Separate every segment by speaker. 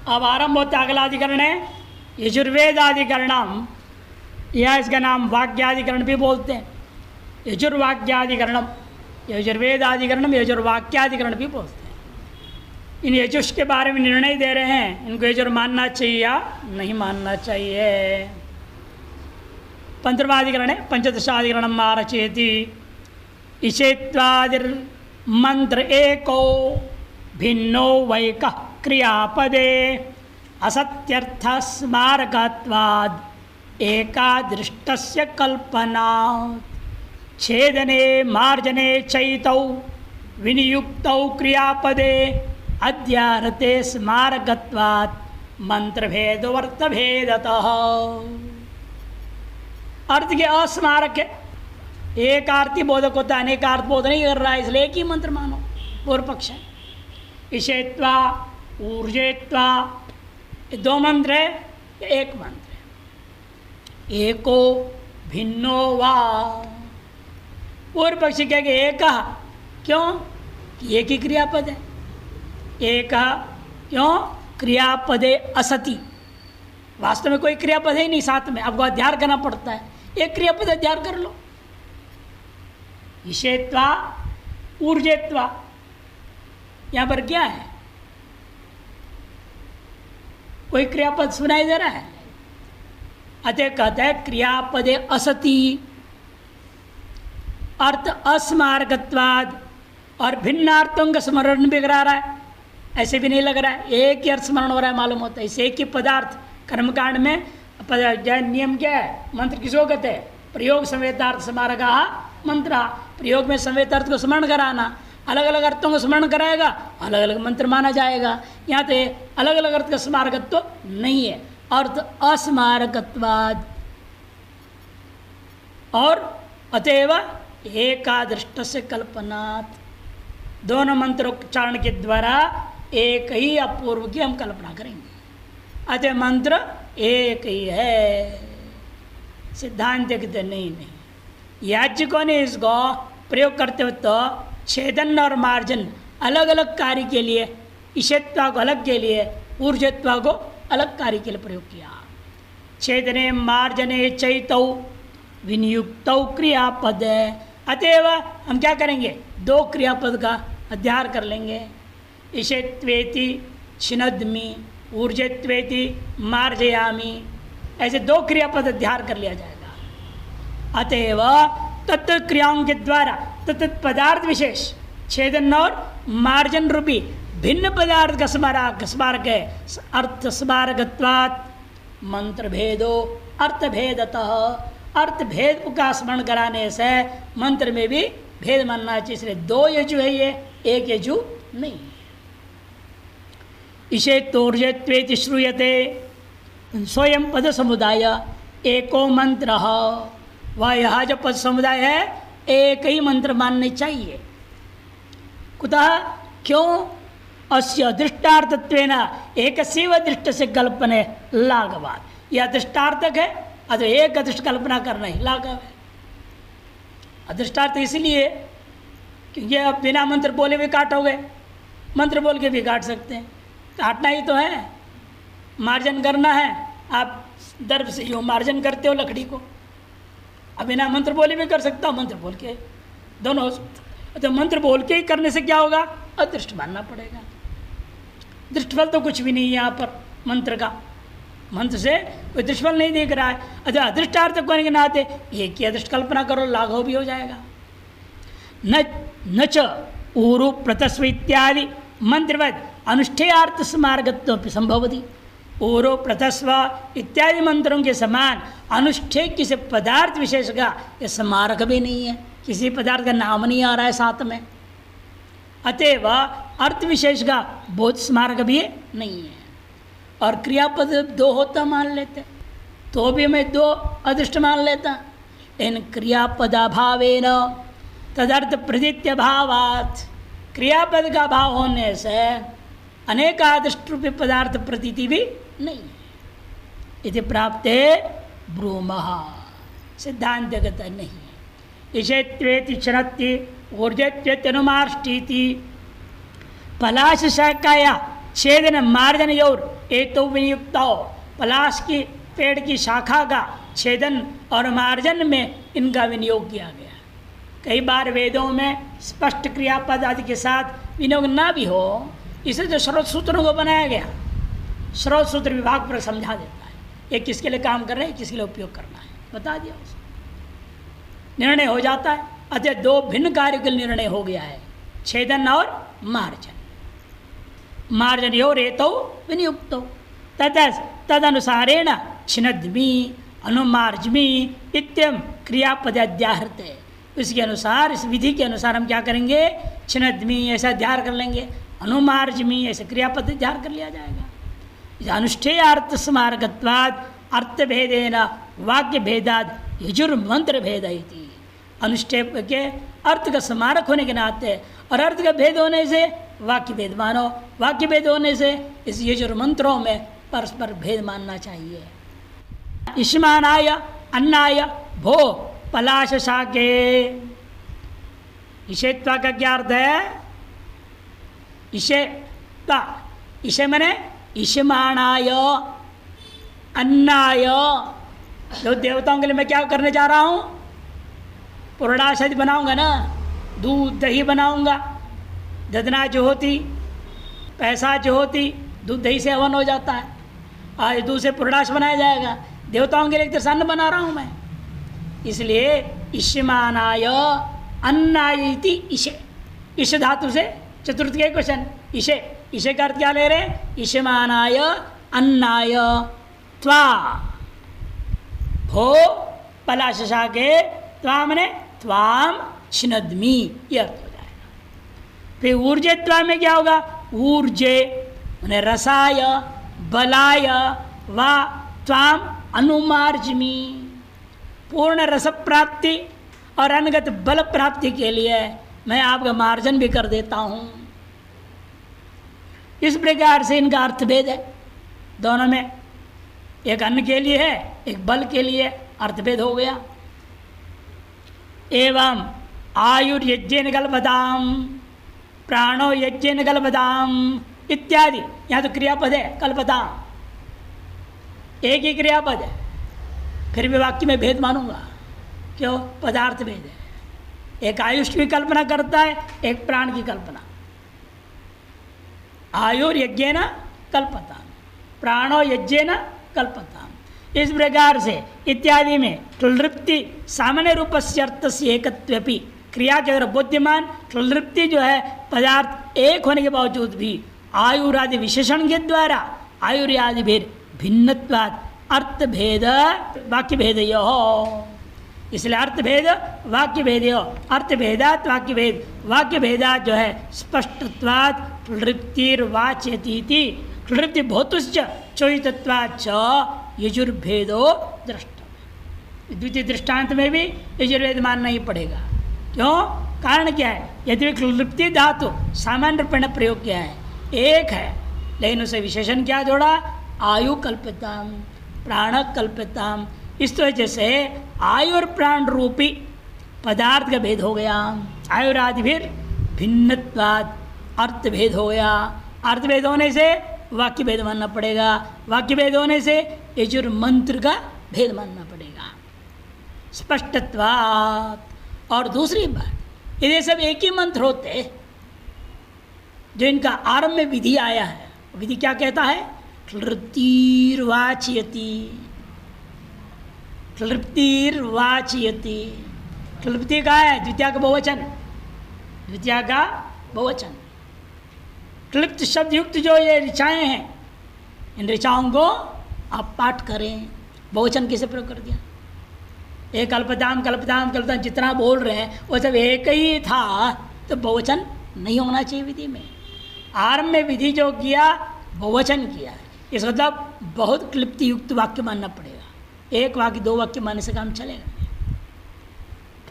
Speaker 1: अब आरंभ होता अगला अधिकरण है यजुर्वेदाधिकरणम, या इसका नाम वाक्याधिकरण भी बोलते हैं। यजुर्वाक्याधिकरणम, यजुर्वेदाधिकरणम यजुर्वाक्याधिकरण भी बोलते हैं। इन यजुष के बारे में निर्णय दे रहे हैं, इनको यजुर मानना चाहिए या नहीं मानना चाहिए। 15वां अधिकरण है पंचदशाधिकरणम आरचयति इषेत्वादिर मंत्र एको भिन्नो वैकः क्रियापदे असत्यर्थ स्मारकत्वाद एकादृष्टस्य कल्पना छेदने मार्जने चैतौ विनियुक्तौ क्रियापदे अध्यारते स्मारकत्वात् मंत्रभेदवर्थभेदतः। अर्थ के असमारक है, एक आरती बोधक होता है, अनेक अर्थ बोध नहीं कर रहा है, इसलिए एक ही मंत्र मानो। पूर्व पक्ष है ईशेत्वा ऊर्जेत्वा, दो मंत्र है, एक मंत्र है। एको भिन्नो वा, पूर्व पक्षी कह के एक, क्यों? एक ही क्रियापद है। एक क्यों? क्रियापदे असति, वास्तव में कोई क्रियापद है ही नहीं साथ में, आपको अध्यार करना पड़ता है। एक क्रियापद अध्यार कर लो। ईशेत्वा ऊर्जेत्वा, यहां पर क्या है? कोई क्रियापद सुनाई दे रहा है? अतः कहते हैं क्रियापदे असति, अर्थ अस्मारकत्वाद, और भिन्नार्थों का स्मरण भी करा रहा है, ऐसे भी नहीं लग रहा है, एक ही अर्थ स्मरण हो रहा है, मालूम होता है। इसे एक ही पदार्थ कर्मकांड में नियम क्या है? मंत्र किसको कहते हैं? प्रयोग संवेदार्थ स्मारक मंत्र, प्रयोग में संवेदार्थ को स्मरण कराना, अलग अलग अर्थों को स्मरण कराएगा, अलग अलग मंत्र माना जाएगा। यहाँ पे अलग अलग अर्थ का स्मारकत्व तो नहीं है, अर्थ अस्मारकत्वाद, और अतएव एकादृष्ट से कल्पनात्, दोनों मंत्रोच्चारण के द्वारा एक ही अपूर्व की हम कल्पना करेंगे। अतः मंत्र एक ही है। सिद्धांत कहते नहीं, याज्ञिकों ने इसको प्रयोग करते हुए तो छेदन और मार्जन अलग अलग कार्य के लिए, ईशत्वा को अलग के लिए, ऊर्जत्वा को अलग कार्य के लिए प्रयोग किया। छेदने मार्जने चैतौ विनियुक्तौ क्रियापद, अतएव हम क्या करेंगे? दो क्रियापद का अध्यार कर लेंगे। ईशत्वेति छिनद्मि, ऊर्जत्वेति मार्जयामि, ऐसे दो क्रियापद अध्यार कर लिया जाएगा। अतएव तत्व क्रियाओं के द्वारा तत्व पदार्थ विशेष छेदन और मार्जन रूपी भिन्न पदार्थ का स्मारक है। अर्थ स्मारकत्वात् मंत्र भेदो अर्थ भेदतः, अर्थ भेद का स्मरण कराने से मंत्र में भी भेद मानना चाहिए, इसलिए दो यजु है, ये एक यजु नहीं। इसे तोर्जत्वेति श्रूयते, स्वयं पद समुदाय एको मंत्र, वह यह जो पद समुदाय है एक ही मंत्र मानने चाहिए। कुतः? क्यों? अस्य दृष्टार्थत्वेन एकस्यैव दृष्ट से कल्पने लाघवात्, यह दृष्टार्थक है, अतः एक दृष्ट कल्पना करना ही लाघव है। अदृष्टार्थ इसलिए क्योंकि अब बिना मंत्र बोले भी काटोगे, मंत्र बोल के भी काट सकते हैं, काटना ही तो है, मार्जन करना है। आप दर्भ से यूँ मार्जन करते हो लकड़ी को, अब बिना मंत्र बोले भी कर सकता हो, मंत्र बोल के दोनों हो सकता। तो मंत्र बोल के ही करने से क्या होगा? अदृष्ट मानना पड़ेगा। दृष्टफल तो कुछ भी नहीं है यहाँ पर मंत्र का, मंत्र से कोई दृष्टफल नहीं दिख रहा है। अच्छा, अदृष्टार्थ होने के नाते एक ही अदृष्ट कल्पना करो, लाघव भी हो जाएगा। न च ऊरु प्रतस्व इत्यादि मंत्रवद अनुष्ठेयार्थ स्मारकत्व संभवति, ऊरो प्रतस्व इत्यादि मंत्रों के समान अनुष्ठेय किसी पदार्थ विशेष का यह स्मारक भी नहीं है, किसी पदार्थ का नाम नहीं आ रहा है साथ में, अतएव अर्थ विशेष का बोध स्मारक भी नहीं है। और क्रियापद दो होता मान लेते तो भी मैं दो अदृष्ट मान लेता, लेकिन क्रियापदाभावेन तदर्थ प्रतीत्य भावात्, क्रियापद का भाव होने से अनेकादृष्ट रूपी पदार्थ प्रतीति भी नहीं है। इति प्राप्ते ब्रूमः, सिद्धांत गत नहीं है। इषेत्वेति क्षणत्ति ऊर्जेत्वेति अनुमार्ष्टीति, पलाश शाखाया छेदन मार्जन योर एतो विनियुक्त, पलाश की पेड़ की शाखा का छेदन और मार्जन में इनका विनियोग किया गया। कई बार वेदों में स्पष्ट क्रियापद आदि के साथ विनियोग ना भी हो, इसे जो स्रोत सूत्रों को बनाया गया, स्रोत सूत्र विभाग पर समझा देता है ये किसके लिए काम कर रहे हैं, किसके लिए उपयोग करना है, बता दिया उसको, निर्णय हो जाता है। अतः दो भिन्न कार्य के निर्णय हो गया है, छेदन और मार्जन। मार्जन यो रेतो विनियुक्तो तदनुसारेण छिन्नद्मि अनुमार्जमि इत्यम क्रियापद अध्याहृते। इसके अनुसार, इस विधि के अनुसार हम क्या करेंगे, छिन्नद्मि ऐसा अध्यार कर लेंगे, अनुमार्जमि ऐसे क्रियापद अध्यार कर लिया जाएगा। अनुष्ठेय अर्थ स्मारकत्वाद अर्थभेदेन वाक्य भेदाद यजुर्मंत्र भेद इति। अनुष्ठेय के अर्थ का स्मारक होने के नाते और अर्थ का भेद होने से वाक्य भेद मानो, वाक्य भेद होने से इस यजुर्मंत्रों में परस्पर भेद मानना चाहिए। इष्मानाय अन्नाय भो पलाश शाके, इषेत्वा का क्या अर्थ है, इषेत्वा, इषे मने इष्माणाय अन्नाय, जो देवताओं के लिए मैं क्या करने जा रहा हूँ, पुरणाश आदि बनाऊंगा ना, दूध दही बनाऊंगा, ददना जो होती, पैसा जो होती, दूध दही से हवन हो जाता है, आज दूध से पुरणाश बनाया जाएगा, देवताओं के लिए एक अन्न बना रहा हूँ मैं। इसलिए इष्मानाय अन्नाय इति इषे, इष धातु से चतुर्थ के क्वेश्चन, इषे, इषे का अर्थ क्या ले रहे हैं, इष्मानाय अन्नाय त्वा भो पलाश शाके, त्वा मने त्वाम छिन्नद्मि, ये अर्थ हो जाएगा। फिर ऊर्जे त्वा में क्या होगा, ऊर्जे मने रसाय बलाय वा त्वाम अनुमार्जमि, पूर्ण रस प्राप्ति और अनगत बल प्राप्ति के लिए मैं आपका मार्जन भी कर देता हूँ। इस प्रकार से इनका अर्थभेद है दोनों में, एक अन्न के लिए है, एक बल के लिए, अर्थभेद हो गया। एवं आयुर्यज्ञेन कल्पताम प्राणो यज्ञेन कल्पताम इत्यादि, यहाँ तो क्रियापद है कल्पताम, एक ही क्रियापद है, फिर भी वाक्य में भेद मानूंगा, क्यों, पदार्थ भेद है, एक आयुष की कल्पना करता है, एक प्राण की कल्पना। आयुर्यज्ञेन कल्पताम प्राणो यज्ञेन कल्पताम, इस प्रकार से इत्यादि में क्लृप्ति सामान्य रूप से अर्थ से एकत्वपि, क्रिया के अगर बुद्धिमान क्लृप्ति जो है पदार्थ एक होने के बावजूद भी आयुरादि विशेषण के द्वारा आयुर्यादि भेद भिन्नत्वात् अर्थ भेद वाक्य भेद यो, इसलिए अर्थ भेद वाक्य भेद यो, अर्थ भेदात वाक्य भेद, वाक्य भेदात जो है स्पष्टत्वात् क्लृप्तिर्वाच्यतीति, क्लृप्ति भौतुश्च चोहितत्वाच्च यजुर्भेदो दृष्ट। द्वितीय दृष्टांत में भी यजुर्वेद मानना ही पड़ेगा, क्यों, कारण क्या है, यदि क्लृप्ति धातु सामान्य रूपेण प्रयोग किया है, एक है, लेकिन उसे विशेषण क्या जोड़ा, आयु कल्पिताम प्राण कल्पिताम, इस वजह से आयु और प्राण रूपी पदार्थ का भेद हो गया। आयुरादि फिर भिन्नत्वाद अर्थ भेद हो गया, अर्थ भेद होने से वाक्य भेद मानना पड़ेगा, वाक्य भेद होने से यजुर मंत्र का भेद मानना पड़ेगा, स्पष्टत्वात्। और दूसरी बात, ये सब एक ही मंत्र होते, जो इनका आरंभ में विधि आया है, विधि क्या कहता है, क्लृप्तिर्वाच्यति, क्लृप्तिर्वाच्यति, क्लृप्ति का है द्वितीय का बहुवचन, द्वितीय का बहुवचन, क्लृप्त शब्द युक्त जो ये ऋचाएँ हैं, इन ऋचाओं को आप पाठ करें। बहुवचन किसे प्रयोग कर दिया, एक कल्पताम कल्पताम कल्पताम जितना बोल रहे हैं वो सब एक ही था, तो बहुवचन नहीं होना चाहिए विधि में। आरंभ में विधि जो किया बहुवचन किया है, इस मतलब बहुत क्लिप्ति युक्त वाक्य मानना पड़ेगा, एक वाक्य दो वाक्य मानने से काम चलेगा।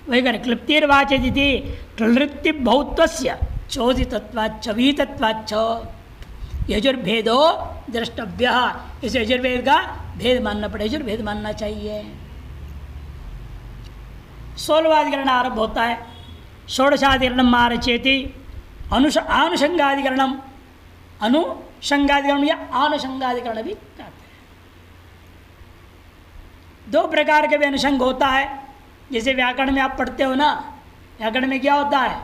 Speaker 1: वही करें क्लिप्तिर्वाच्यति क्लृप्ति बहुत्वस्य चोदितत्वाच्च विहितत्वाच्च यजुर्भेदो द्रष्टव्य, इस यजुर्वेद का भेद मानना पड़ेगा, यजुर्भेद मानना चाहिए। 16वाधिकरण आरंभ होता है, षोडशाधिकरण मारचेति आनुषंगाधिकरणम शंगाधिकरण या अनुशंगाधिकरण भी कहते हैं। दो प्रकार के भी अनुषंग होता है। जैसे व्याकरण में आप पढ़ते हो ना, व्याकरण में क्या होता है,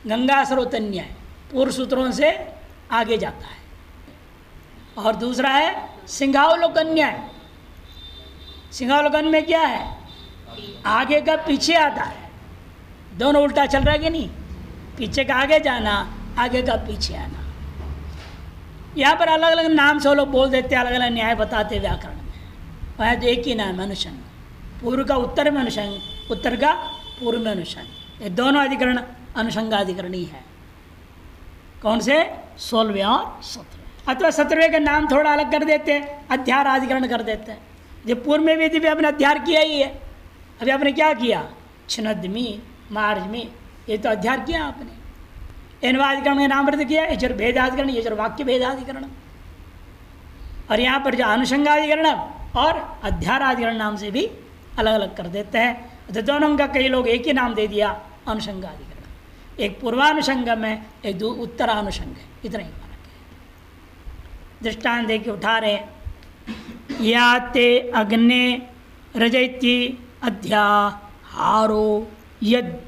Speaker 1: गंगा स्रोतन्याय, पूर्व सूत्रों से आगे जाता है, और दूसरा है सिंहावलोकन्याय। सिंहावलोकन में क्या है, आगे का पीछे आता है, दोनों उल्टा चल रहा है कि नहीं, पीछे का आगे जाना, आगे का पीछे आना। यहाँ पर अलग अलग नाम से वो लोग बोल देते हैं, अलग अलग न्याय बताते व्याकरण में। वह तो एक ही नाम है अनुषंग, पूर्व का उत्तर में अनुषंग, उत्तर का पूर्व में अनुषंग। ये दोनों अधिकरण अनुषंगाधिकरणी है। कौन से, 16वें और 17वें। अथवा 17वें का नाम थोड़ा अलग कर देते हैं, अध्यार अधिकरण कर देते हैं। जब पूर्व में भी आपने अध्यार किया ही है, अभी आपने क्या किया, छिन्नद्मी मार्जमी, ये तो अध्यार किया आपने। एनवाधिकरण का नाम रद्द किया, यजुर भेदाधिकरण, यजुर वाक्य भेदाधिकरण। और यहाँ पर जो अनुषंगाधिकरण और अध्याराधिकरण नाम से भी अलग अलग कर देते हैं। तो दोनों का कई लोग एक ही नाम दे दिया, अनुषंगाधिकरण। एक पूर्वानुषंगम है, एक उत्तरानुषंग है, इतना ही फर्क है। दृष्टांत दे के उठा रहे, या ते अग्ने रजयति अध्याहारो यद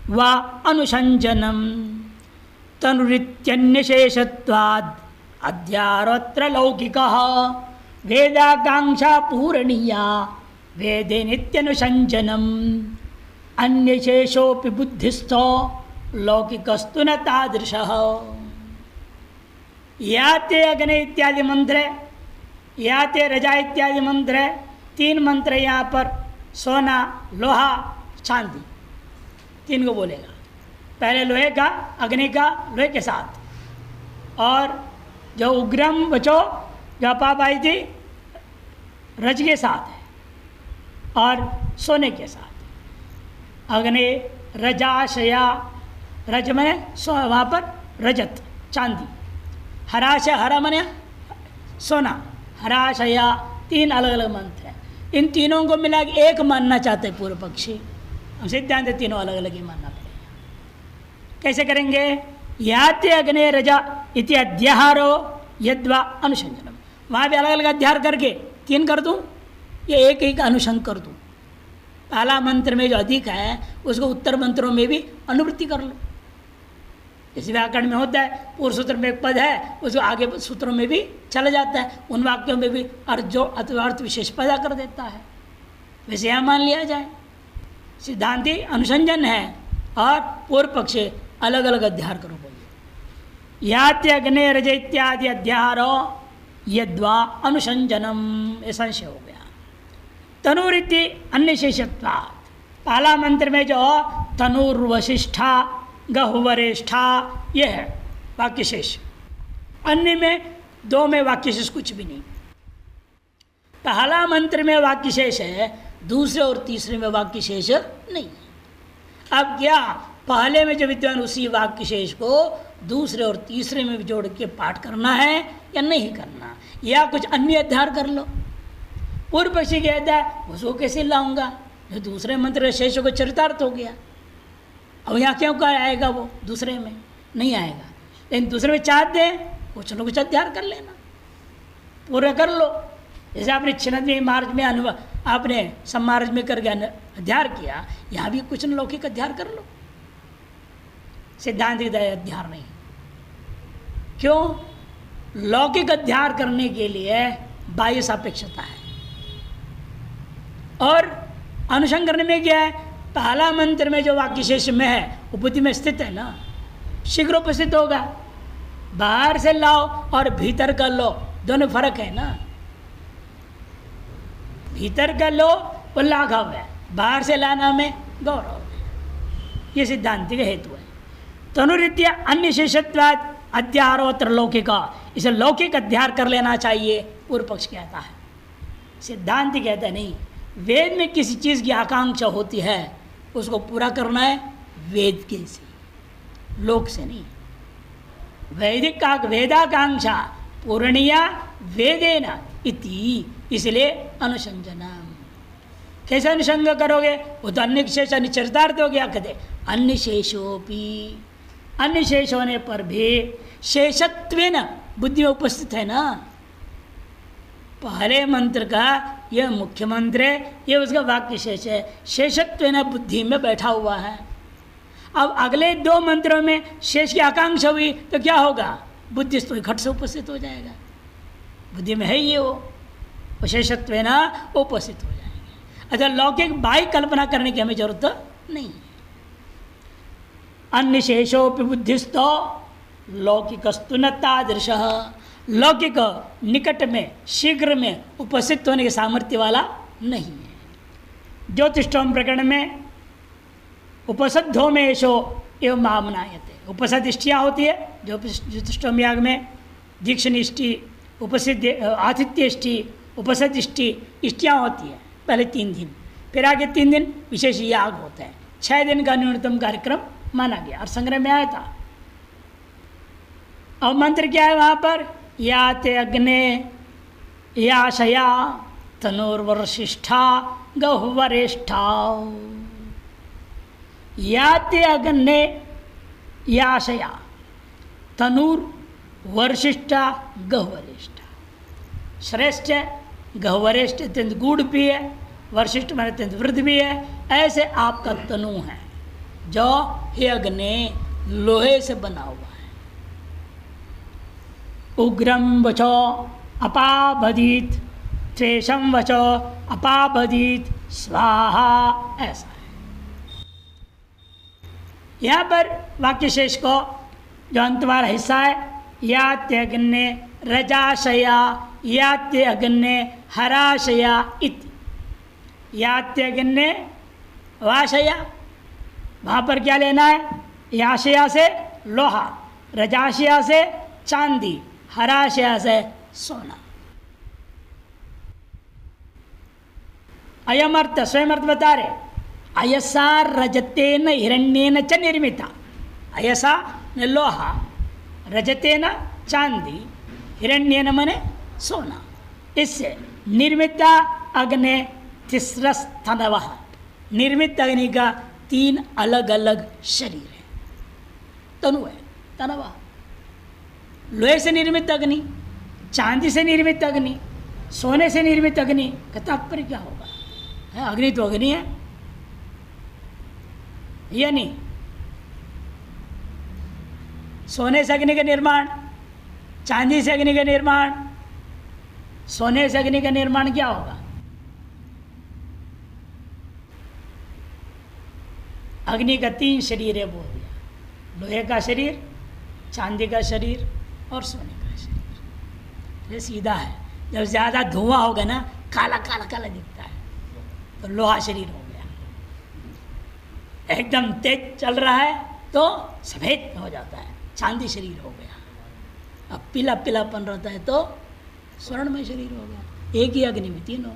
Speaker 1: वा अनुषंजनम तनुरित्यन्यशेषत्वाद् अध्यारोत्र लौकिकः वेदाकांक्षा पूरणीया वेदे नित्यनुषंजनम अन्यशेषोपि बुद्धिस्थो लौकिकस्तु न तादृशः। या ते अग्नि इत्यादि मंत्र है, या ते रजा इत्यादि मंत्र है। 3 मंत्र यहाँ पर, सोना, लोहा, चांदी, 3 को बोलेगा। पहले लोहे का, अग्नि का, लोहे के साथ, और जो उग्रम बचो जो अपाप आई थी, रज के साथ है, और सोने के साथ। अग्नि रजाशया, रज मने वहाँ पर रजत, चांदी। हराशय, हरा मने सोना, हराशया। 3 अलग अलग मंत्र हैं। इन तीनों को मिला के एक मानना चाहते पूर्व पक्षी। हम सिद्धांत तीनों अलग अलग ही मानना पड़ेगा। कैसे करेंगे, याते अग्ने रजा इति अध्याहारो यद्वा अनुषंजनम। वहाँ भी अलग अलग अध्यार करके 3 कर दूँ, ये एक एक अनुषंग कर दूँ। पहला मंत्र में जो अधिक है उसको उत्तर मंत्रों में भी अनुवृत्ति कर लो। जैसे व्याकरण में होता है, पूर्व सूत्र में एक पद है, उसको आगे सूत्रों में भी चला जाता है, उन वाक्यों में भी अर्थ जो अर्थ विशेष पैदा कर देता है। वैसे यहाँ मान लिया जाए, सिद्धांति अनुसंजन है और पूर्व पक्ष अलग अलग अध्यार करो। बोलिए, यात्यग्ने रज इत्यादि अध्यारो यद्वा अनुसंजनम, ये संशय हो गया। तनुरिति अन्य शेषत्वात्, पहला मंत्र में जो तनुर्वशिष्ठा गहुवरिष्ठा ये है वाक्य शेष। अन्य में 2 में वाक्य शेष कुछ भी नहीं। पहला मंत्र में वाक्य शेष है, दूसरे और तीसरे में वाक्य शेष नहीं है। अब क्या, पहले में जो विद्वान उसी वाक्य शेष को दूसरे और तीसरे में भी जोड़ के पाठ करना है या नहीं करना, या कुछ अन्य अध्यार कर लो। पूर्व पक्षी कहता है उसको कैसे लाऊंगा, जो दूसरे मंत्र शेष को चरितार्थ हो गया। अब यहाँ क्यों कर आएगा, वो दूसरे में नहीं आएगा। लेकिन दूसरे में चाहते हैं कुछ न कुछ अध्यार कर लेना, पूरा कर लो। जैसे आपने छिन्नद्मी मार्ग में आपने सम्मार्ग में करके अध्यार किया, यहाँ भी कुछ न लौकिक अध्यार कर लो। सिद्धांत अध्यार नहीं। क्यों, लौकिक अध्यार करने के लिए बाह्य सापेक्षता है, और अनुषंग करने में क्या है, पहला मंत्र में जो वाक्य शेष में है उपपत्ति में स्थित है ना, शीघ्र उपस्थित होगा। बाहर से लाओ और भीतर कर लो, दोनों फर्क है ना। भीतर कर लो वो लाघव है, बाहर से लाना में गौरव है। ये सिद्धांति का हेतु है। तनुरीत्या अन्य शेषत्वाद अध्यारोत्र लौकिका, इसे लौकिक अध्यार कर लेना चाहिए, पूर्व पक्ष कहता है। सिद्धांति कहता है नहीं, वेद में किसी चीज़ की आकांक्षा होती है उसको पूरा करना है वेद के से, लोक से नहीं। वैदिक का वेदाकांक्षा पूर्णिया वेदेना इति, इसलिए अनुसंजनम। कैसे अनुसंग करोगे, वो तो अन्य शेष अनिचरितार्थ हो गया। कहते अन्य शेषोपि, अन्य शेष होने पर भी शेषत्वेन बुद्धि में उपस्थित है ना। पहले मंत्र का यह मुख्य मंत्र है, यह उसका वाक्य शेष है, शेषत्व न बुद्धि में बैठा हुआ है। अब अगले दो मंत्रों में शेष की आकांक्षा हुई तो क्या होगा, बुद्धि घट से उपस्थित हो जाएगा। बुद्धि में है ये वो शेषत्व न उपस्थित हो जाएंगे। अच्छा, लौकिक बाह्य कल्पना करने की हमें जरूरत नहीं है। अन्य शेषोपि बुद्धिस्तो लौकिकस्तु न तादृश। लौकिक निकट में शीघ्र में उपस्थित होने के सामर्थ्य वाला नहीं है। ज्योतिष्ठोम प्रकरण में उपसद्धो में ऐशो एवं मामनायते। उपसदिष्टियाँ होती है जो ज्योतिष्ठोम याग में, दीक्षनिष्टि, उपसिद्धि, आतिथ्यष्टि, उपसदिष्टि इष्टियाँ होती है पहले 3 दिन, फिर आगे 3 दिन विशेष याग होता है। 6 दिन का न्यूनतम कार्यक्रम माना गया और संग्रह में आया था। अब मंत्र क्या है वहाँ पर, या ते अग्ने या शया तनुर्वशिष्ठा गहुवरेष्ठा। या ते अग्ने या शया तनुर वर्षिष्ठा गहुवरेष्ठा। श्रेष्ठ गहुवरेष्ठ अत्यंत गूढ़ भी है, वर्षिष्ठ में अत्यंत वृद्ध भी है। ऐसे आपका तनु है जो हे अग्नि लोहे से बना हुआ है। उग्रम वचो अपाबधीत, त्वेषम वचो अपाबधीत स्वाहा, ऐसा है। यहाँ पर वाक्य शेष को जो अंत वाला हिस्सा है, या त्यग्ने रजाशया या त्यग्ने हराशया इति। या त्यग्ने वाशया, वहाँ पर क्या लेना है, याशया से लोहा, रजाशया से चांदी, हराशया से सोना। अयम अर्थ स्वयं अर्थ बता रहे, अयसा रजतेन हिरण्येन च निर्मिता। अयसा न लोहा, रजतेन चांदी, हिरण्येन मने सोना, इससे निर्मिता अग्नि तिस्रस्तनवः। निर्मित अग्नि का 3 अलग अलग शरीर है, तनु है, तनवा। लोहे से निर्मित अग्नि, चांदी से निर्मित अग्नि, सोने से निर्मित अग्नि का तात्पर्य क्या होगा है? अग्नि तो अग्नि है या नहीं? सोने से अग्नि का निर्माण, चांदी से अग्नि का निर्माण, सोने से अग्नि का निर्माण क्या होगा? अग्नि का 3 शरीर है, बोल दिया। लोहे का शरीर, चांदी का शरीर और सोने का शरीर। ये सीधा है। जब ज़्यादा धुआं होगा ना, काला काला काला दिखता है, तो लोहा शरीर हो गया। एकदम तेज चल रहा है तो सफ़ेद हो जाता है, चांदी शरीर हो गया। अब पीला पीलापन रहता है तो स्वर्णमय शरीर हो गया। एक ही अग्नि में 3 हो।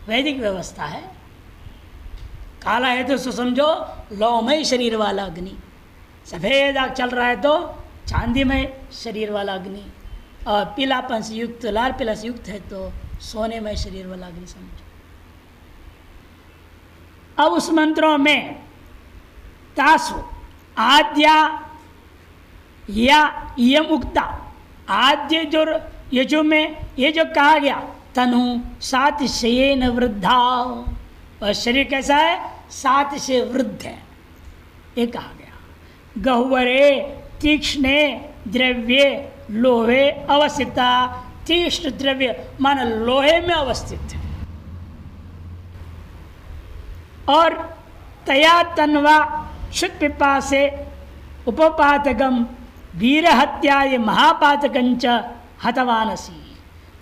Speaker 1: वैदिक व्यवस्था है। काला है तो समझो लौहमय शरीर वाला अग्नि, सफ़ेद आग चल रहा है तो चांदीमय शरीर वाला अग्नि, और पीलापन से युक्त, लाल पीला से युक्त है तो सोनेमय शरीर वाला अग्नि समझो। अब उस मंत्रों में तासु आद्या या यम उक्ता, आद्य जो यजु में ये जो कहा गया, तनु 7 शयेन वृद्धा, और शरीर कैसा है? 7 से वृद्ध है, ये कहा गया। गहुवरे तीक्ष्णे द्रव्ये लोहे अवस्थिता। तीक्ष्ण द्रव्य मान लोहे में अवस्थित है। और तया तन्वा शुद्ध पिपा से उपपातकम वीर हत्याय महापातकंच हतवानसी।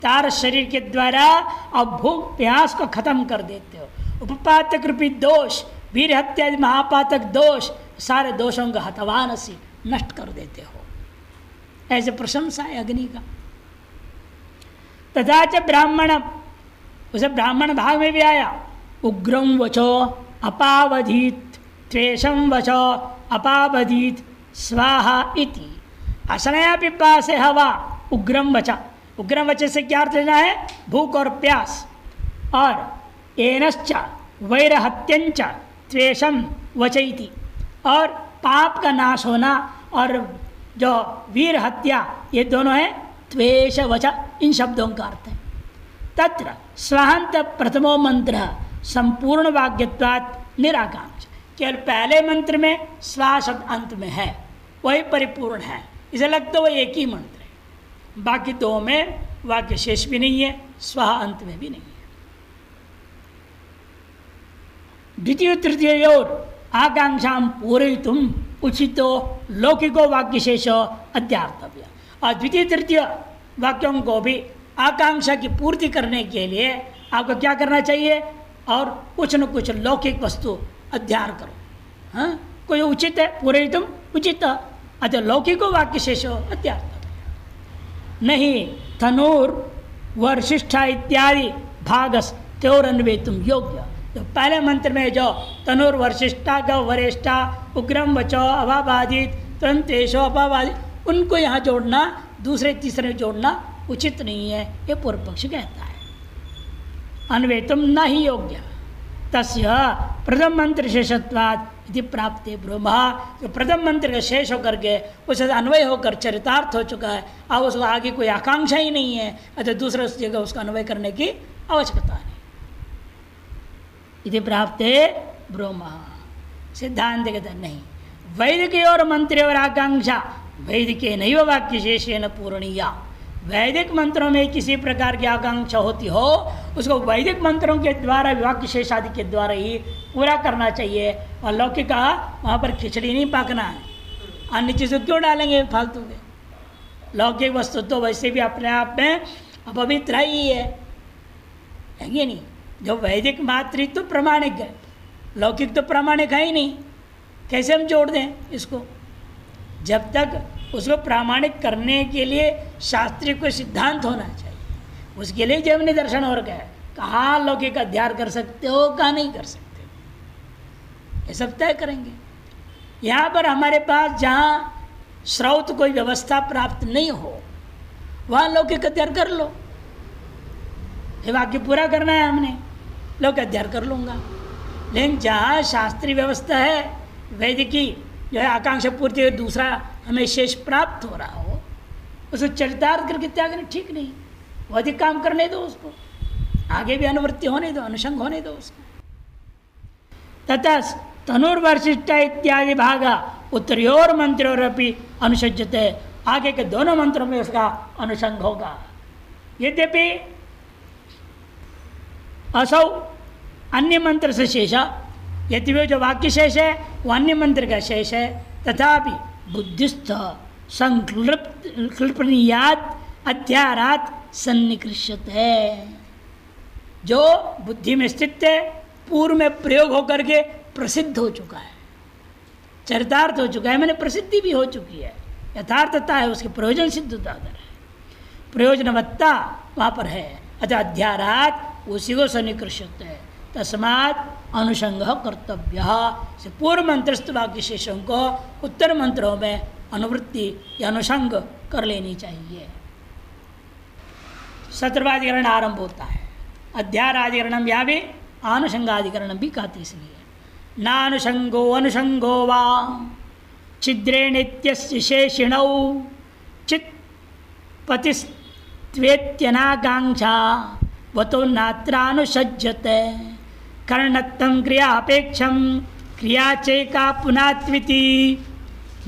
Speaker 1: तार शरीर के द्वारा अब भूख प्यास को खत्म कर देते हो। उपपातक रूपी दोष, वीर हत्या महापातक दोष, सारे दोषों का हतवानसी, नष्ट कर देते हो। ऐसे प्रशंसा है अग्नि का। तथा च ब्राह्मण, उसे ब्राह्मण भाग में भी आया, उग्रम वचो अपावधीत, त्वेषम वचो अपावधीत स्वाहा इति। असनया पिपासे हवा उग्रम वचा। उग्रम वच से क्या अर्थ लेना है? भूख और प्यास। और एनश्च वैरहत्यंच त्वेषम वचैति, और पाप का नाश होना और जो वीर हत्या, ये दोनों हैं त्वेष वच, इन शब्दों का अर्थ है। तत्र स्वाहांत प्रथमो मंत्र संपूर्ण वाक्यत्वात् निराकांक्ष, केवल पहले मंत्र में स्वा शब्द अंत में है, वही परिपूर्ण है, इसे लगता वही एक ही मंत्र है। बाकी दो में वाक्य शेष भी नहीं है, स्वा अंत में भी नहीं है। द्वितीय तृतीय और आकांक्षा पूरयितुम उचितो लौकिको वाक्य शेष अध्यार्तव्य, और द्वितीय तृतीय वाक्यों को भी आकांक्षा की पूर्ति करने के लिए आपको क्या करना चाहिए, और कुछ न कुछ लौकिक वस्तु अध्यार करो। हाँ, कोई उचित है, पूरयितुम उचित, अतः लौकिको वाक्य शेषो अध्यार्तव्य। नहीं धनुर वर्षिष्ठा इत्यादि भागस त्योरन्वेतुम योग्य, तो पहले मंत्र में जो तनुर वर्षिष्ठा गौ वरिष्ठा उग्रम वचो अभाबादित तंतेशो अभाबादित, उनको यहाँ जोड़ना, दूसरे तीसरे में जोड़ना उचित नहीं है, ये पूर्व पक्ष कहता है। अन्वेतुम न ही योग्य तस्य प्रथम मंत्र शेषत्वात् इति प्राप्ते ब्रह्मा, जो प्रथम मंत्र का शेष होकर के उसे अन्वय होकर चरितार्थ हो चुका है, अब उसको आगे कोई आकांक्षा ही नहीं है, अतः दूसरे जगह उसका अन्वय करने की आवश्यकता नहीं। इति प्राप्ते ब्रह्मा, सिद्धांत कहते नहीं, वैदिक और मंत्र और आकांक्षा वैदिक नैव वाक्य शेषेण पूर्णीया, वैदिक मंत्रों में किसी प्रकार की आकांक्षा होती हो उसको वैदिक मंत्रों के द्वारा वाक्य शेष आदि के द्वारा ही पूरा करना चाहिए, और लौकिक का वहाँ पर खिचड़ी नहीं पाकना है, अन्य चीज़ों क्यों डालेंगे फालतू के। लौकिक वस्तु तो वैसे भी अपने आप में अपवित्र ही है कि नहीं, जो वैदिक मातृत्व तो प्रमाणिक है, लौकिक तो प्रमाणिक है ही नहीं, कैसे हम जोड़ दें इसको। जब तक उसको प्रामाणिक करने के लिए शास्त्रीय को सिद्धांत होना चाहिए, उसके लिए जब निदर्शन और गए कहाँ लौकिक का अध्ययन कर सकते हो, कहाँ नहीं कर सकते, ये सब तय करेंगे। यहाँ पर हमारे पास जहाँ श्रौत कोई व्यवस्था प्राप्त नहीं हो वहाँ लौकिक अध्ययन कर लो, ये वाक्य पूरा करना है हमने, लौकिक अध्ययन कर लूँगा। लेकिन जहाँ शास्त्रीय व्यवस्था है, वैदिकी जो है आकांक्षा पूर्ति, दूसरा हमें शेष प्राप्त हो रहा हो, उसको चरितार्थ करके त्यागना ठीक नहीं, वो अधिक काम करने दो उसको, आगे भी अनुवृत्ति होने दो, अनुषंग होने दो उसको। तथा तनुर्वर्षिष्ठ इत्यादि भाग उत्तरोर मंत्रोरपि अनुसज्जते, आगे के दोनों मंत्रों में उसका अनुषंग होगा। यद्यपि असौ अन्य मंत्र से शेष, यद्यपि जो वाक्य शेष है वो अन्य मंत्र का शेष है, तथापि बुद्धिस्थ संकल्पनीयात अध्यारात सन्निकृष्यत है, जो बुद्धि में स्थित है, पूर्व में प्रयोग होकर के प्रसिद्ध हो चुका है, चरितार्थ हो चुका है, मैंने प्रसिद्धि भी हो चुकी है, यथार्थता है, उसके प्रयोजन सिद्धता है, प्रयोजनवत्ता वहाँ पर है, अतः अध्यारात उसी को सन्निकृष्यत है। तस्मात् अनुषंग कर्तव्य, से पूर्व मंत्रस्थ वाक्य शेषों को उत्तर मंत्रों में अनुवृत्ति या अनुषंग कर लेनी चाहिए। सत्रवाधिकरण आरंभ होता है, अध्याराधिकरणम या भी आनुषंगाधिकरणम भी कहते, इसलिए नानुषंगो अनुषंगो वा छिद्रे नित्यस्य शेषिणौ चित् पतिस्त्वेत्यनाकांक्षा वतो नात्रानुसज्जते कर्णत्वं क्रियापेक्षं क्रिया चैका पुनात्विति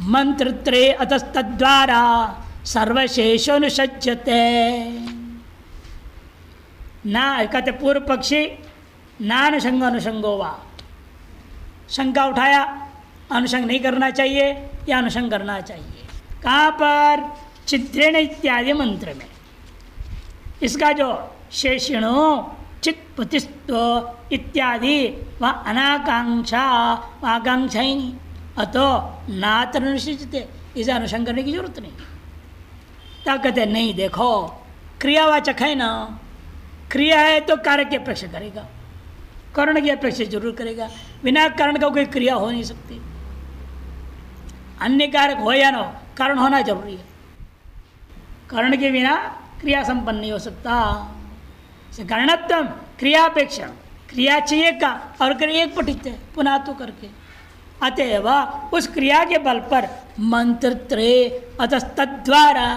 Speaker 1: मंत्रत्रे अतस्तद्वारा सर्वशेषानुसज्जते। ना कहते पूर्व पक्षी नानुषंग अनुषंगो वा, शंका उठाया अनुषंग नहीं करना चाहिए या अनुषंग करना चाहिए, कहाँ पर? छिद्रेण इत्यादि मंत्र में। इसका जो शेषिणो चित्पतिस्त्व इत्यादि वह अनाकांक्षा, आकांक्षा ही नहीं, अतो नात्र अनुसज्जते, इसे अनुषंग करने की जरूरत नहीं। तब कहते नहीं, देखो क्रियावाचक है ना, क्रिया है तो कार्य की अपेक्षा करेगा, कर्ण की अपेक्षा जरूर करेगा, बिना कारण का कोई क्रिया हो नहीं सकती। अन्य कारक हो या न हो, कारण होना जरूरी है, कर्ण के बिना क्रिया संपन्न नहीं हो सकता। कर्णत्व क्रियापेक्षा, क्रिया चाहिए का और कर एक पठित है पुनः तो करके, अतएव उस क्रिया के बल पर मंत्र त्रय अतस्तद्वारा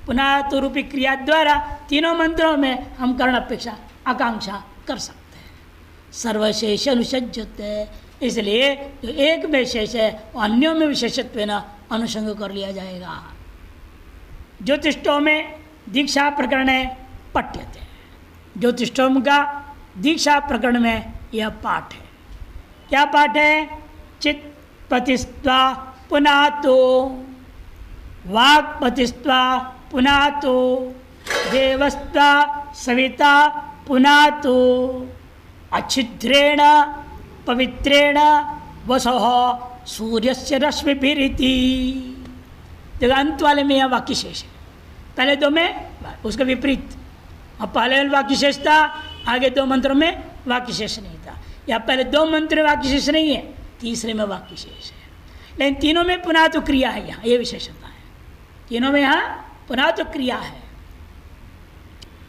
Speaker 1: पुनः तो रूपी क्रिया द्वारा तीनों मंत्रों में हम कर्ण अपेक्षा आकांक्षा कर सकते हैं। सर्वशेष अनुसज्जते, इसलिए जो एक में शेष है अन्यों में विशेषत्व न अनुसंग कर लिया जाएगा। ज्योतिष्ठों में दीक्षा प्रकरण पठ्यते, ज्योतिष्ठों का दीक्षा प्रकरण में यह पाठ है। क्या पाठ है? चित पतिस्त्वा पुनातो, वाक् पतिस्त्वा पुनातो, देवस्त्वा सविता पुनातो, अच्छिद्रेण पवित्रेण वसः सूर्यस्य रश्मिभिरिति। देखो अंत वाले में यह वाक्य शेष है, पहले दो में उसका विपरीत। अब पहले वाले वाक्य शेष था, आगे दो मंत्रों में वाक्य शेष नहीं था। या पहले दो मंत्र में वाक्य शेष नहीं है, तीसरे में वाक्य शेष है। लेकिन तीनों में पुनः तो क्रिया है, यहाँ ये विशेषता है। तीनों में यहाँ पुनः तो क्रिया है।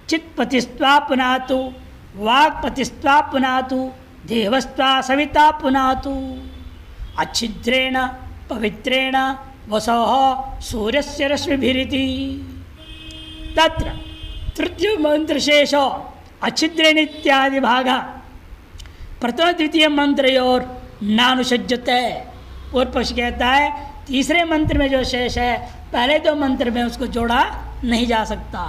Speaker 1: चित पतिस्त्वा पुनातु, वाक् पतिस्त्वा पुनातु, देवस्त्वा सविता पुनातु, अच्छिद्रेण पवित्रेण वसः सूर्यस्य रश्मिभिरिति। तत्र तृतीय मंत्र शेष अच्छिद्रेण इत्यादि भाग प्रथम द्वितीय मंत्रयोर नानुसज्जते। पूर्व पक्ष कहता है तीसरे मंत्र में जो शेष है पहले दो मंत्र में उसको जोड़ा नहीं जा सकता,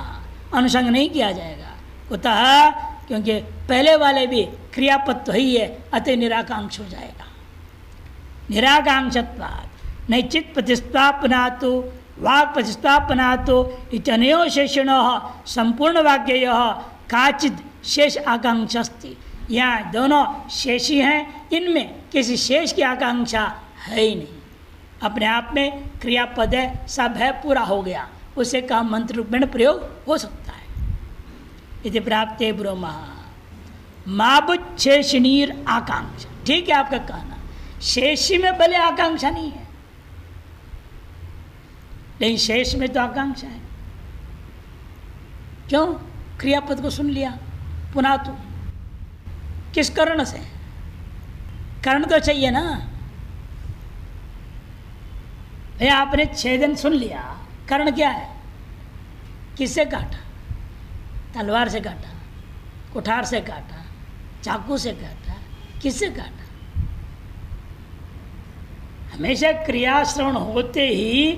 Speaker 1: अनुसंग नहीं किया जाएगा। कुतः? क्योंकि पहले वाले भी क्रियापत्व ही है, अतः निराकांक्ष हो जाएगा। निराकांक्षत्वात् नहीं चित प्रतिस्त्वा पुनातु, वाक् प्रतिस्त्वा पुनातु इत्यनयो शेषिणः संपूर्ण वाक्ययोः काचित् शेष आकांक्षा अस्ति। यहाँ दोनों शेषी हैं, इनमें किसी शेष की आकांक्षा है ही नहीं। अपने आप में क्रियापद है, सब है, पूरा हो गया, उसे का मंत्र रूप में प्रयोग हो सकता है। इति प्राप्ते ब्रह्मा माबुच्छेषिणीर आकांक्षा। ठीक है आपका कहना, शेषी में भले आकांक्षा नहीं है, लेकिन शेष में तो आकांक्षा है। क्यों? क्रियापद को सुन लिया, पुनः तो किस कर्ण से? कर्ण तो चाहिए ना। भैया आपने छेदन सुन लिया, कर्ण क्या है? किससे काटा? तलवार से काटा, कुठार से काटा, चाकू से काटा, किससे काटा? हमेशा क्रिया श्रवण होते ही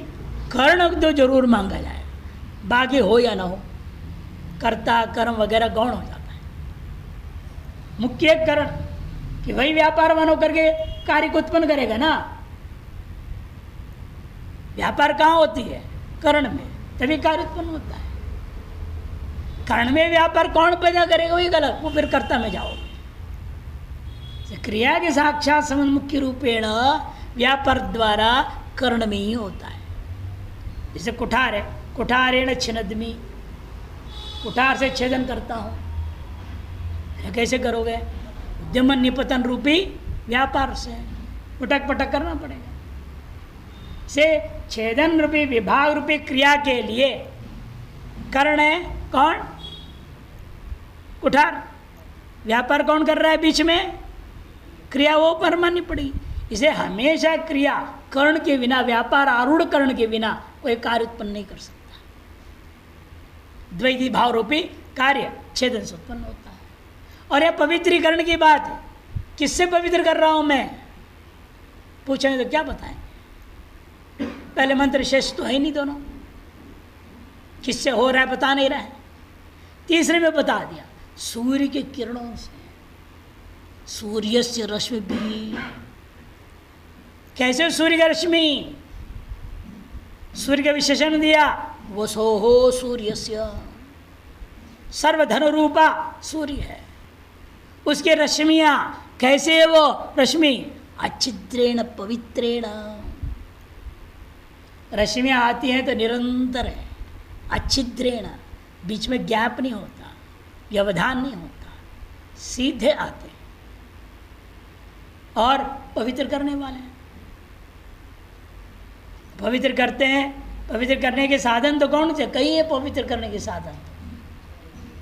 Speaker 1: कर्ण तो जरूर मांगा जाए, बाकी हो या ना हो, कर्ता कर्म वगैरह गौण हो जाता है। मुख्य कर्ण कि वही व्यापार मानो करके कार्य को उत्पन्न करेगा ना। व्यापार कहाँ होती है? कर्ण में, तभी कार्य उत्पन्न होता है। कर्ण में व्यापार कौन पैदा करेगा? वही गलत, वो फिर कर्ता में जाओ। क्रिया के साक्षात संबंध मुख्य रूपेण व्यापार द्वारा कर्ण में ही होता है। जैसे कुठार है, कुठारेण छिनदमी, कुठार से छेदन करता हूँ। कैसे करोगे? उद्यमन निपतन रूपी व्यापार से पटक पटक करना पड़ेगा। से छेदन रूपी विभाग रूपी क्रिया के लिए कर्ण है कौन? कुठार। व्यापार कौन कर रहा है बीच में? क्रिया वो पर माननी पड़ी। इसे हमेशा क्रिया कर्ण के बिना, व्यापार आरूढ़ कर्ण के बिना कोई कार्य उत्पन्न नहीं कर सकता। द्वैती भाव रूपी कार्य छेदन से उत्पन्न होता है। और यह पवित्रीकरण की बात है, किससे पवित्र कर रहा हूं मैं? पूछेंगे तो क्या बताएं? पहले मंत्र शेष तो है नहीं, दोनों किससे हो रहा है बता नहीं रहा है। तीसरे में बता दिया सूर्य के किरणों से, सूर्य से रश्मि भी। कैसे सूर्य का रश्मि? सूर्य का विशेषण दिया, वसोहो सूर्यस्य, सर्वधन रूपा सूर्य है। उसके रश्मियां कैसे है? वो रश्मि अच्छिद्रेण पवित्रेण, रश्मियां आती हैं तो निरंतर है, अच्छिद्रेण, बीच में गैप नहीं होता, व्यवधान नहीं होता, सीधे आते हैं और पवित्र करने वाले हैं। पवित्र करते हैं, पवित्र करने के साधन तो कौन से? कई है पवित्र करने के साधन।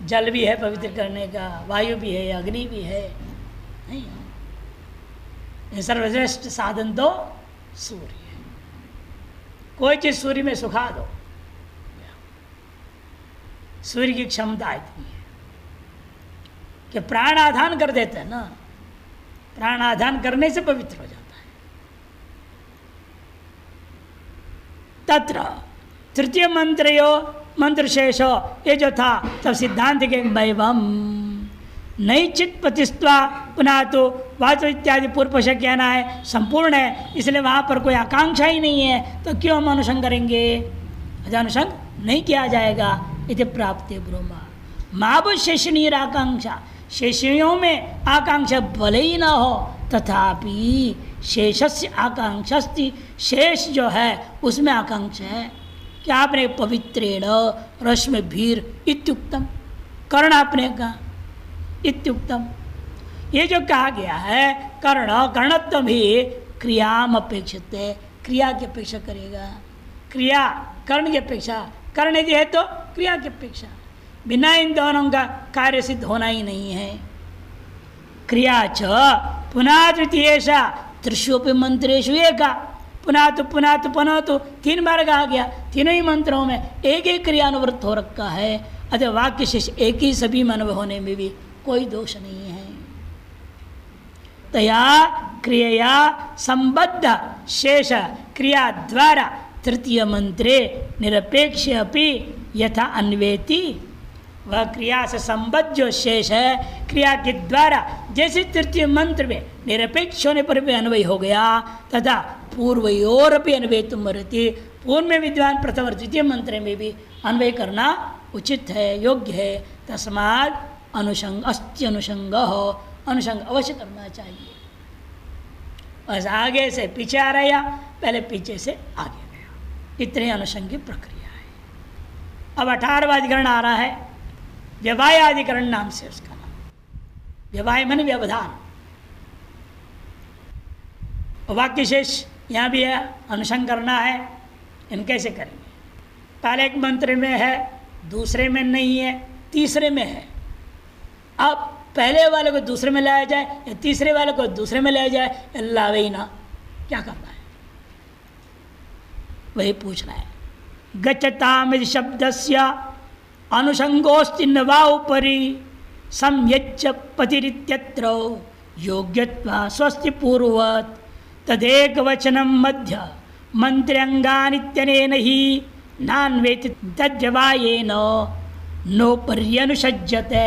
Speaker 1: जल भी है पवित्र करने का, वायु भी है, अग्नि भी है, नहीं सर्वश्रेष्ठ साधन तो सूर्य है। कोई चीज सूर्य में सुखा दो, सूर्य की क्षमता इतनी है कि प्राण आधान कर देते हैं ना, प्राण आधान करने से पवित्र हो जाता है। तत्र तृतीय मंत्र शेषो, ये जो था तब सिद्धांत के वैभव नैचित प्रतिस्त्वा पुनः तो वाचो इत्यादि पूर्व पक्ष कहना है संपूर्ण है, इसलिए वहाँ पर कोई आकांक्षा ही नहीं है, तो क्यों हम अनुसंग करेंगे? अनुसंग नहीं किया जाएगा। इति प्राप्ति ब्रह्मा माब शेषनीर आकांक्षा, शेषियों में आकांक्षा भले ही ना हो तथापि शेषस्य आकांक्षास्ति, शेष जो है उसमें आकांक्षा है कि आपने पवित्रेण रश्मि भीर इत्युक्तम, कर्ण आपने कहा इत्युक्तम, ये जो कहा गया है कर्णत्व भी क्रियाम अपेक्षित है, क्रिया की अपेक्षा करेगा। क्रिया कर्ण की अपेक्षा, कर्ण यदि है तो क्रिया की अपेक्षा, बिना इन दोनों का कार्य सिद्ध होना ही नहीं है। क्रिया च पुनः तृतीयेषा त्रिशोपि मंत्रेषु एका, पुनः तो 3 बार कहा गया, तीनों ही मंत्रों में एक एक क्रिया अनुवृत्त हो रखा है, अतः वाक्य शेष एक ही सभी में अनुभव होने में भी कोई दोष नहीं है। तया क्रिया संबद्ध शेष क्रिया द्वारा तृतीय मंत्रे निरपेक्ष अपि यथा अन्वेति, वह क्रिया से संबद्ध जो शेष है क्रिया के द्वारा जैसे तृतीय मंत्र में निरपेक्ष होने पर भी अन्वय हो गया, तथा पूर्वयोर भी अन्वय तुम रहती, पूर्व में विद्वान प्रथम और द्वितीय मंत्र में भी अन्वय करना उचित है, योग्य है। तस्मात् अनुषंग अस्ति अनुषंग हो, अनुषंग अवश्य करना चाहिए। बस आगे से पीछे आ रहा, पहले पीछे से आगे गया, इतनी अनुषंग की प्रक्रिया है। अब 18वां अधिकरण आ रहा है, व्यवाय अधिकरण नाम से उसका नाम। व्यवाय मन व्यवधान, वाक्य शेष यहाँ भी है, अनुषंग करना है। इन कैसे करेंगे? पहले एक मंत्र में है, दूसरे में नहीं है, तीसरे में है। अब पहले वाले को दूसरे में लाया जाए या तीसरे वाले को दूसरे में लाया जाए, लावे ही ना, क्या करना है? वही पूछ रहा है। गच्छताम शब्दस्य अनुषंगोस्ति न वा उपरि संयज्य पतिरित्यत्र योग्यत्वा स्वस्ति पूर्वत तदेक वचनम मध्य मंत्र्यंगानित्यनेन ही नान्वेति तद्यवायेन नोपर्यनुसज्जते।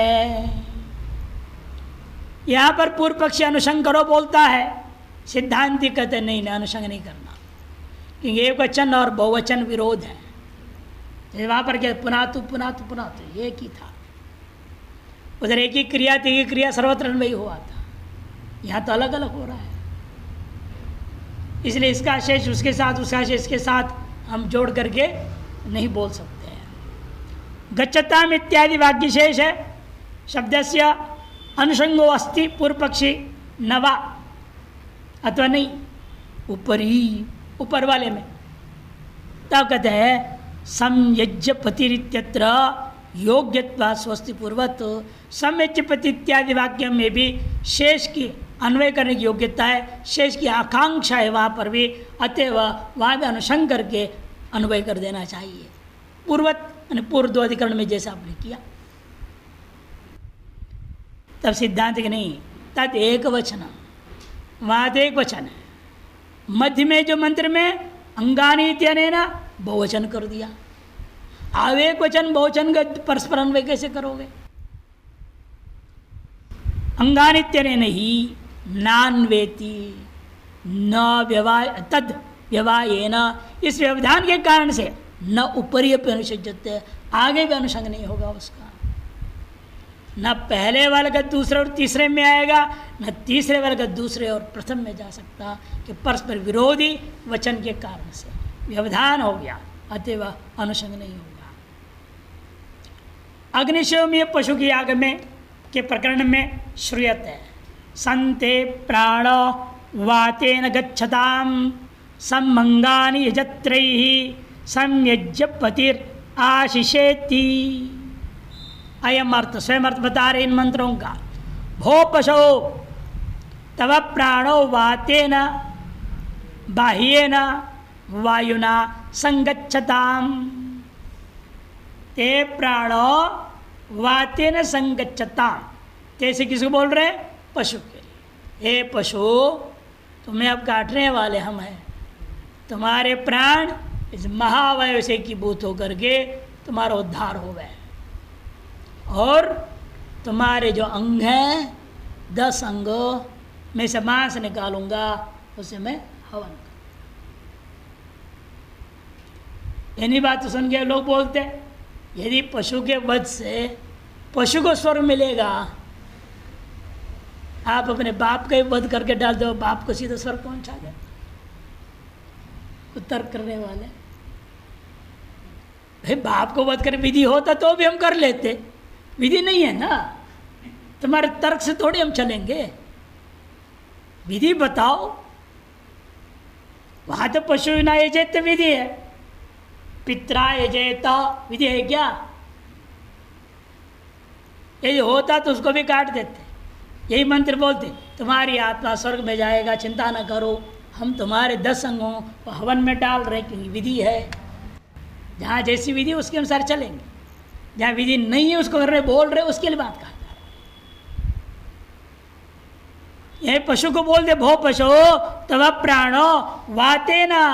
Speaker 1: यहाँ पर पूर्व पक्षी अनुषंग करो बोलता है, सिद्धांति कहते नहीं, अनुषंग नहीं करना, क्योंकि एक वचन और बहुवचन विरोध है। वहाँ पर क्या पुनः तू एक ही था, उधर एक ही क्रिया थी, एक क्रिया सर्वत्र अन्वयी हुआ था, यहाँ तो अलग अलग हो रहा है। इसलिए इसका शेष उसके साथ, उसका शेष इसके साथ हम जोड़ करके नहीं बोल सकते हैं। गच्छताम इत्यादि वाक्य शेष है, शब्दस्य अनुषंगो अस्ति पूर्व पक्षी नवा अथवा नहीं, ऊपरी ऊपर वाले में, तब कहते हैं संयज्य पतिरित्यत्र योग्यत्वा स्वस्ति पूर्वत। संयज्य पति इत्यादि वाक्य में भी शेष की अन्वय करने की योग्यता है, शेष की आकांक्षा है वहाँ पर भी, अतएव वहाँ भी अनुषंग करके अन्वय कर देना चाहिए। पूर्वत यानी पूर्व 2 अधिकरण में जैसा आपने किया। तब सिद्धांत के नहीं, तद एक वचन, वहाँ तो एक वचन है, मध्य में जो मंत्र में अंगानी इत्यनेन बहुवचन कर दिया। अब एक वचन बहुवचन का परस्पर अन्वय कैसे करोगे? अंगानित्यनेन ही नान्वेति न व्यवाय तद व्यवायेन, इस व्यवधान के कारण से न ऊपरी अनुसज्जते, आगे भी अनुषंग नहीं होगा उसका, न पहले वाले का दूसरे और तीसरे में आएगा, न तीसरे वाले का दूसरे और प्रथम में जा सकता, कि परस्पर विरोधी वचन के कारण से व्यवधान हो गया, अतएव अनुषंग नहीं होगा। अग्निशोमीय पशु की याग में के प्रकरण में श्रूयत है, संते प्राण वातेन गच्छताम सम्मंगानि यजत्रैहि संयज्य पतिर आशिषेति। अयम अर्थ, स्वयं अर्थ बता रहे इन मंत्रों का। भो पशो, तव प्राणो वातेन बाह्येन वायुना संगच्छताम। ते प्राणो वातेन संगच्छताम, कैसे किसको बोल रहे हैं? पशु के लिए। हे पशु, तुम्हें अब काटने वाले हम हैं, तुम्हारे प्राण इस महावायु से कीभूत होकर के तुम्हारा उद्धार हो गए, और तुम्हारे जो अंग हैं 10 अंगों में से मांस निकालूंगा, उसे मैं हवन करूँ। यानी बात तो सुन के लोग बोलते हैं यदि पशु के वध से पशु को स्वर्ग मिलेगा, आप अपने बाप का ही वध करके डाल दो, बाप को सीधा स्वर्ग पहुंचा दे। तर्क करने वाले, भाई बाप को वध कर विधि होता तो भी हम कर लेते, विधि नहीं है ना, तुम्हारे तर्क से थोड़ी हम चलेंगे। विधि बताओ, वहां तो पशु ना यजेत विधि है, पित्रा यजेत विधि है क्या? यदि होता तो उसको भी काट देते। यही मंत्र बोलते, तुम्हारी आत्मा स्वर्ग में जाएगा, चिंता न करो, हम तुम्हारे 10 अंगों को हवन में डाल रहे, क्योंकि विधि है। जहाँ जैसी विधि उसके अनुसार चलेंगे, जहाँ विधि नहीं है उसको कर रहे बोल रहे, उसके लिए बात कहा जा रहा है। यह पशु को बोल दे, भो पशु तव प्राणो वातेना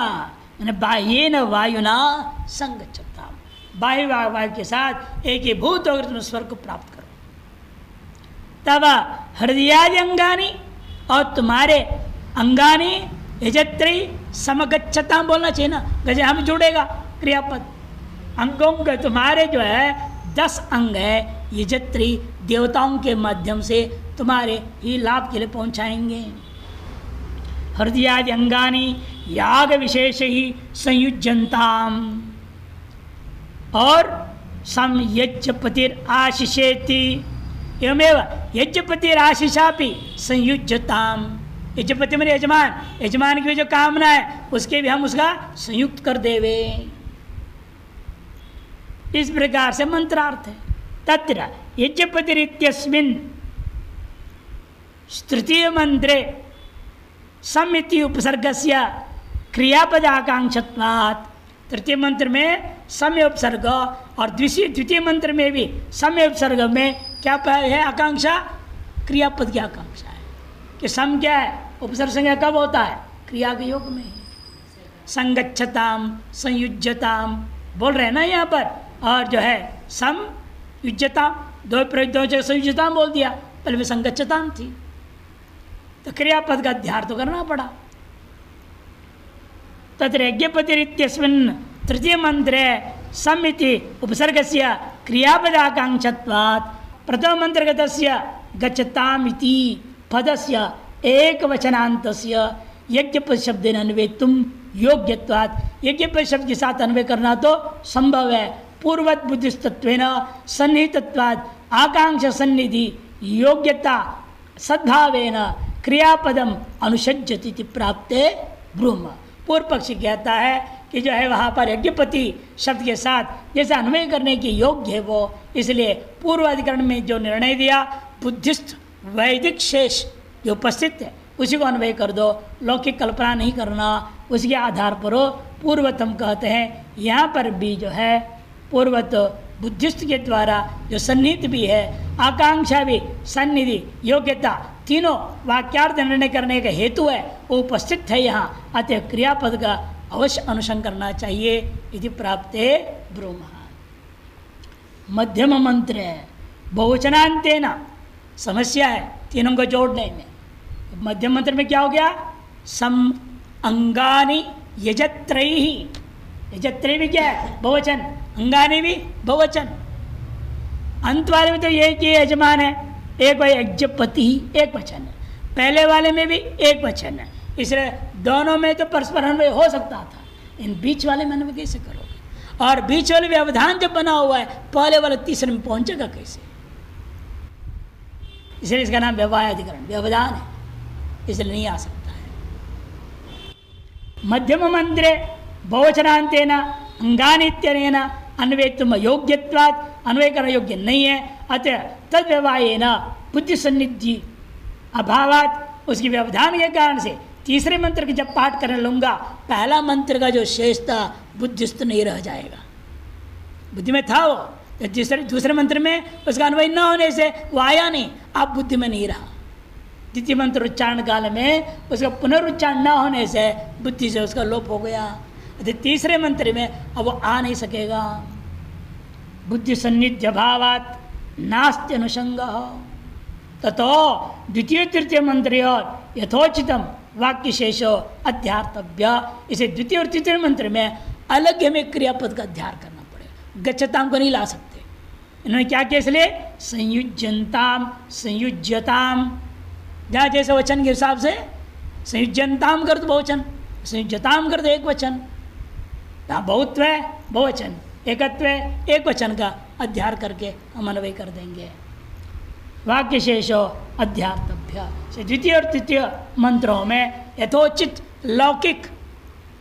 Speaker 1: बाह्येन वायुना संगच्छता, वायु वायु के साथ एक ही भूत होकर तुम स्वर्ग को प्राप्त करो। तब हृदयादि अंगानी, और तुम्हारे अंगानी यजत्री समगच्छता बोलना चाहिए ना, गजे हम जुड़ेगा क्रियापद। अंगों के तुम्हारे जो है 10 अंग है, यजत्री देवताओं के माध्यम से तुम्हारे ही लाभ के लिए पहुंचाएंगे। हृदयादि अंगानी याग विशेष ही संयुज्यंताम, और सम यज्ञपतिर आशिषेति एवमेव यज्ञपतिर आशिषापि संयुज्यताम। यज्ञपति मेरे यजमान, यजमान की जो कामना है उसके भी हम उसका संयुक्त कर देवे। इस प्रकार से मंत्रार्थ है। तत्र यज्ञपतिरित्यस्मिन् तृतीय मंत्रे समिति उपसर्गस्य क्रियापदाकांक्षत्वात्, तृतीय मंत्र में समय उपसर्ग और द्वितीय मंत्र में भी समय उपसर्ग में क्या है? आकांक्षा, क्रियापद की आकांक्षा है कि सम क्या है? उपसर्ग संज्ञा कब होता है? क्रिया के योग में ही। संगच्छताम, संयुज्यताम बोल रहे हैं ना यहाँ पर, और जो है सम युज्यताम, दो जगह संयुज्यताम बोल दिया, पहले में संगच्छताम थी, तो क्रियापद का अध्यार तो करना पड़ा। तत्र यज्ञपतिरित्यस्मिन् तृतीय मंत्रे समिति उपसर्गस्य क्रियापदाकांक्षत्वात् प्रथम मंत्रगतस्य गच्छतामिति पदस्य एकवचनान्तस्य यज्ञपद शब्देन अन्वेतुं योग्यत्वात्, यज्ञपद शब्द के साथ अन्वय करना तो संभव है। पूर्वत बुद्धिस्तत्वेन सन्निहितत्वात् आकांक्षा सन्निधि योग्यता सद्भावेन क्रियापदम अनुषज्यति प्राप्ते ब्रूम। पूर्व पक्षी कहता है कि जो है वहाँ पर यज्ञपति शब्द के साथ जैसे अन्वय करने की योग्य है वो, इसलिए पूर्व अधिकरण में जो निर्णय दिया बुद्धिस्ट वैदिक शेष जो उपस्थित है उसी को अन्वय कर दो, लौकिक कल्पना नहीं करना, उसके आधार पर हो पूर्वतम कहते हैं। यहाँ पर भी जो है पूर्वत बुद्धिस्ट के द्वारा जो सन्निहित भी है, आकांक्षा भी, सन्निधि, योग्यता, तीनों वाक्यार्थ निर्णय करने का हेतु है वो उपस्थित है यहाँ, अतः क्रियापद का अवश्य अनुसरण करना चाहिए। इति प्राप्ते ब्रूमः। मध्यम मंत्र है, बहुवचनांतेन समस्या है तीनों को जोड़ने में। मध्यम मंत्र में क्या हो गया? सम अंगानि यजत्रैहि, यजत्रैहि भी क्या है? बहुवचन, अंगानि भी बहुवचन। अंत वाले में तो एक ही यजमान है, एक भाई यज्ञपति एक वचन है, पहले वाले में भी एक वचन है, इसलिए दोनों में तो परस्पर अन्वय हो सकता था, इन बीच वाले में अन्वय कैसे करोगे? और बीच वाले व्यवधान जब बना हुआ है, पहले वाले तीसरे में पहुंचेगा कैसे? इसलिए इसका नाम व्यवहाराधिकरण, व्यवधान है, इसलिए नहीं आ सकता है। मध्यम मंत्रे बहुवचनांतेन अंगानित्यनेन अन्वेतुम योग्यत्वात्, अन्वय करना योग्य नहीं है, अतः तद व्यवहारेण बुद्धि सन्निधि अभावात् उसकी व्यवधान के कारण से तीसरे मंत्र की जब पाठ करने लूँगा, पहला मंत्र का जो शेष था बुद्धिस्थ नहीं रह जाएगा। बुद्धि में था वो, तो दूसरे मंत्र में उसका अनुभव न होने से वो आया नहीं, अब बुद्धि में नहीं रहा। द्वितीय मंत्र उच्चारण काल में उसका पुनरुच्चारण न होने से बुद्धि से उसका लोप हो गया। तीसरे मंत्र में अब वो आ नहीं सकेगा। बुद्धि सन्निध्य भावात नास्ति अनुषंग ततो द्वितीय तृतीय मंत्र यथोचितम वाक्य शेषो अध्यार्तव्य। इसे द्वितीय और तृतीय मंत्र में अलग हमें क्रियापद का अध्यार करना पड़ेगा, गच्छताम को नहीं ला सकते। इन्होंने क्या किया, इसलिए संयुज्यंताम संयुज्यताम, जहाँ जैसे वचन के हिसाब से संयुज्यंताम कर दो बहुवचन, संयुज्यताम कर दो एक वचन, जहाँ बहुत्व है बहुवचन, एकत्व है एक वचन का अध्यार करके हम अन्वय कर देंगे। वाक्य शेषो अध्यार्तव्य से द्वितीय और तृतीय मंत्रों में यथोचित लौकिक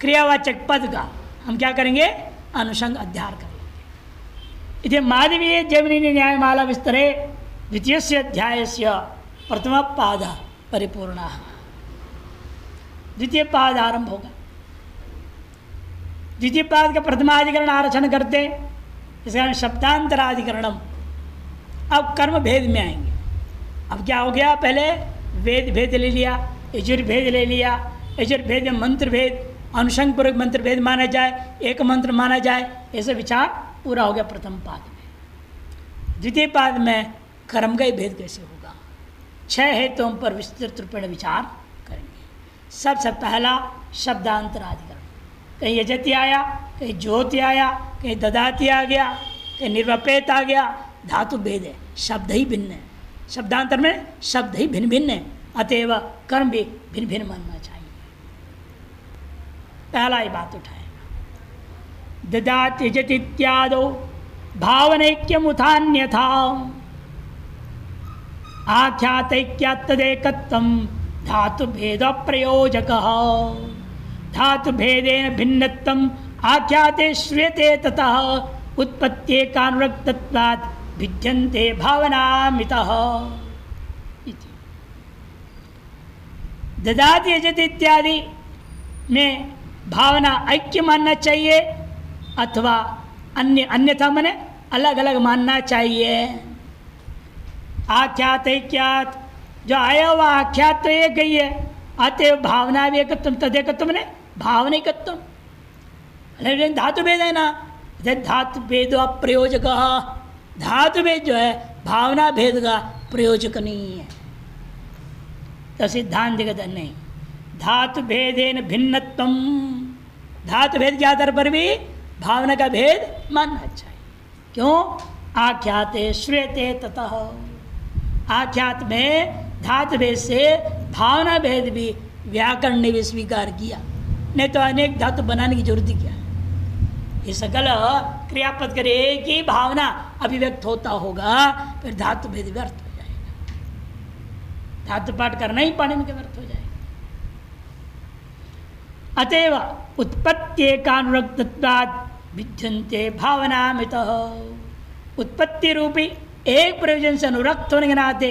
Speaker 1: क्रियावाचक पद का हम क्या करेंगे, अनुषंग अध्यार करेंगे। इति माधवीय जैमिनी न्यायमाला विस्तरे द्वितीय अध्याय से प्रथम पाद परिपूर्ण। द्वितीय पाद आरंभ होगा। द्वितीय पाद का प्रथमाधिकरण आरचन करते, इसका शब्दांतराधिकरणम। अब कर्म भेद में आएंगे। अब क्या हो गया, पहले वेद भेद ले लिया, यजुर्भेद ले लिया, यजुर्भेद में मंत्र भेद, अनुषंग पूर्वक मंत्र भेद माना जाए, एक मंत्र माना जाए, ऐसे विचार पूरा हो गया प्रथम पाद में। द्वितीय पाद में कर्म का ही भेद कैसे होगा, 6 हेतुओं पर विस्तृत रूप में विचार करेंगे। सबसे पहला शब्दांतराधिकरण, कहीं यजति आया, कहीं ज्योति आया, कहीं ददाति आ गया, कहीं निर्वपेत आ गया। धातु भेद है, शब्द ही भिन्न है, शब्दांतर में शब्द ही भिन्न भिन्न है, अतएव कर्म भी भिन्न भिन्न मानना चाहिए। पहला ही बात उठाएगा। ददाति यजति इत्यादो भावनैक्यम उथान्यथा आख्यातैक्यात्तदेकत्वं धातु भेद प्रयोजकः। धातु भेदेन भिन्नत्वम् आख्याते श्रूयते ततः उत्पत्त्येकानुरक्तत्वात् भिद्यन्ते भावनामितः। ददाति यजति इत्यादि में भावना ऐक्य मानना चाहिए अथवा अन्यथा माने अलग अलग मानना चाहिए। आख्यात ऐक्यात जो आया हुआ आख्यात तो एक ही है, अतएव भावना भी एकत्व, तदेकत्व ने भावनिकत्व। धातु भेद है ना, धातु भेद प्रयोजक। धातु भेद जो है भावना भेद का प्रयोजक नहीं है, तो सिद्धांत कहते नहीं। धातु भेदेन भिन्नत्वम, धातु भेद के आधार पर भी भावना का भेद मानना चाहिए। क्यों, आख्याते श्रूयते ततः, आख्यात में धातु भेद से भावना भेद भी व्याकरण ने भी स्वीकार किया, नहीं तो अनेक धातु बनाने की जरूरत ही क्या है। ये सकल क्रियापद करे एक ही भावना अभिव्यक्त होता होगा, फिर धातु भेद व्यर्थ हो जाएगा, धातु पाठ करना ही पाणिनि के व्यर्थ हो जाएगा। अतएव उत्पत्त्येकानुरक्तत्वात् भिद्यन्ते भावनामितः। उत्पत्ति रूपी एक प्रयोजन से अनुरक्त होने के नाते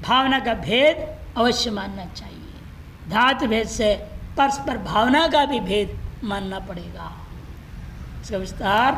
Speaker 1: भावना का भेद अवश्य मानना चाहिए। धातु भेद से परस्पर भावना का भी भेद मानना पड़ेगा। इसका विस्तार